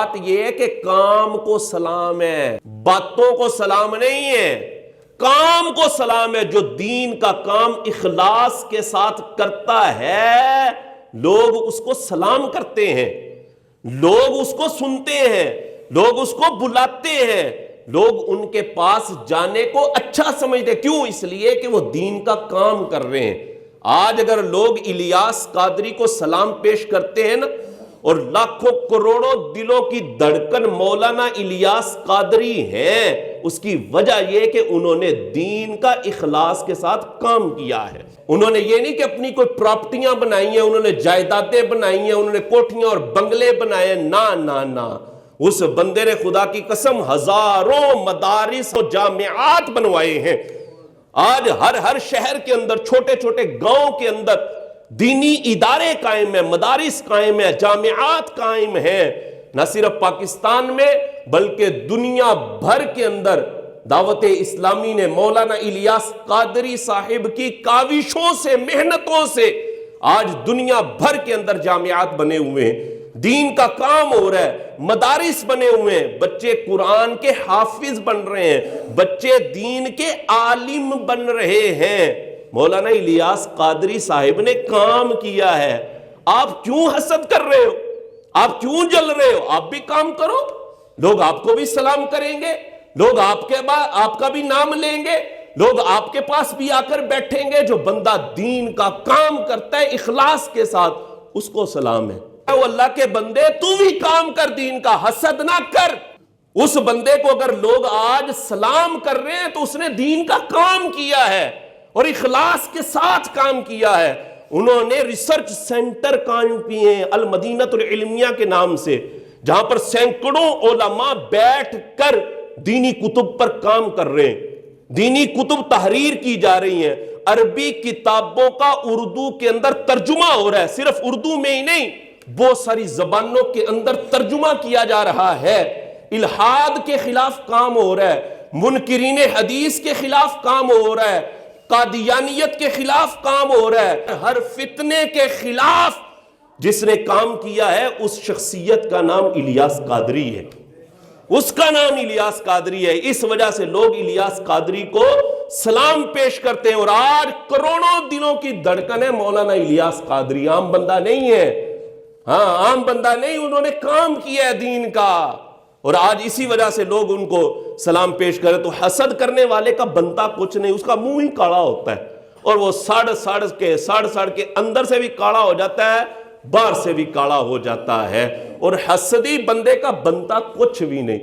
بات یہ ہے کہ کام کو سلام ہے، باتوں کو سلام نہیں ہے، کام کو سلام ہے۔ جو دین کا کام اخلاص کے ساتھ کرتا ہے لوگ اس کو سلام کرتے ہیں، لوگ اس کو سنتے ہیں، لوگ اس کو بلاتے ہیں، لوگ ان کے پاس جانے کو اچھا سمجھتے ہیں۔ کیوں؟ اس لیے کہ وہ دین کا کام کر رہے ہیں۔ آج اگر لوگ الیاس قادری کو سلام پیش کرتے ہیں نا، اور لاکھوں کروڑوں دلوں کی دھڑکن مولانا الیاس قادری ہیں، اس کی وجہ یہ کہ انہوں نے دین کا اخلاص کے ساتھ کام کیا ہے۔ انہوں نے یہ نہیں کہ اپنی کوئی پراپرٹیاں بنائی ہیں، انہوں نے جائیدادیں بنائی ہیں، انہوں نے کوٹھیاں اور بنگلے بنائے، نہ اس بندے نے خدا کی قسم ہزاروں مدارس و جامعات بنوائے ہیں۔ آج ہر شہر کے اندر، چھوٹے چھوٹے گاؤں کے اندر دینی ادارے قائم ہیں، مدارس قائم ہیں، جامعات قائم ہیں۔ نہ صرف پاکستان میں بلکہ دنیا بھر کے اندر دعوت اسلامی نے مولانا الیاس قادری صاحب کی کاوشوں سے، محنتوں سے آج دنیا بھر کے اندر جامعات بنے ہوئے ہیں، دین کا کام ہو رہا ہے، مدارس بنے ہوئے ہیں، بچے قرآن کے حافظ بن رہے ہیں، بچے دین کے عالم بن رہے ہیں۔ مولانا الیاس قادری صاحب نے کام کیا ہے۔ آپ کیوں حسد کر رہے ہو؟ آپ کیوں جل رہے ہو؟ آپ بھی کام کرو، لوگ آپ کو بھی سلام کریں گے، لوگ آپ کے بعد آپ کا بھی نام لیں گے، لوگ آپ کے پاس بھی آ کر بیٹھیں گے۔ جو بندہ دین کا کام کرتا ہے اخلاص کے ساتھ، اس کو سلام ہے۔ وہ اللہ کے بندے، تو بھی کام کر دین کا، حسد نہ کر۔ اس بندے کو اگر لوگ آج سلام کر رہے ہیں تو اس نے دین کا کام کیا ہے اور اخلاص کے ساتھ کام کیا ہے۔ انہوں نے ریسرچ سینٹر قائم کیے ہیں المدینۃ العلمیہ کے نام سے، جہاں پر سینکڑوں علماء بیٹھ کر دینی کتب پر کام کر رہے ہیں، دینی کتب تحریر کی جا رہی ہیں، عربی کتابوں کا اردو کے اندر ترجمہ ہو رہا ہے، صرف اردو میں ہی نہیں، بہت ساری زبانوں کے اندر ترجمہ کیا جا رہا ہے۔ الحاد کے خلاف کام ہو رہا ہے، منکرین حدیث کے خلاف کام ہو رہا ہے، قادیانیت کے خلاف کام ہو رہا ہے، ہر فتنے کے خلاف جس نے کام کیا ہے اس شخصیت کا نام الیاس قادری ہے، اس کا نام الیاس قادری ہے۔ اس وجہ سے لوگ الیاس قادری کو سلام پیش کرتے ہیں، اور آج کروڑوں دلوں کی دھڑکن ہے مولانا الیاس قادری، عام بندہ نہیں ہے، ہاں عام بندہ نہیں، انہوں نے کام کیا ہے دین کا، اور آج اسی وجہ سے لوگ ان کو سلام پیش کریں۔ تو حسد کرنے والے کا بنتا کچھ نہیں، اس کا منہ ہی کاڑا ہوتا ہے، اور وہ سڑ کے اندر سے بھی کاڑا ہو جاتا ہے، باہر سے بھی کاڑا ہو جاتا ہے، اور حسدی بندے کا بنتا کچھ بھی نہیں۔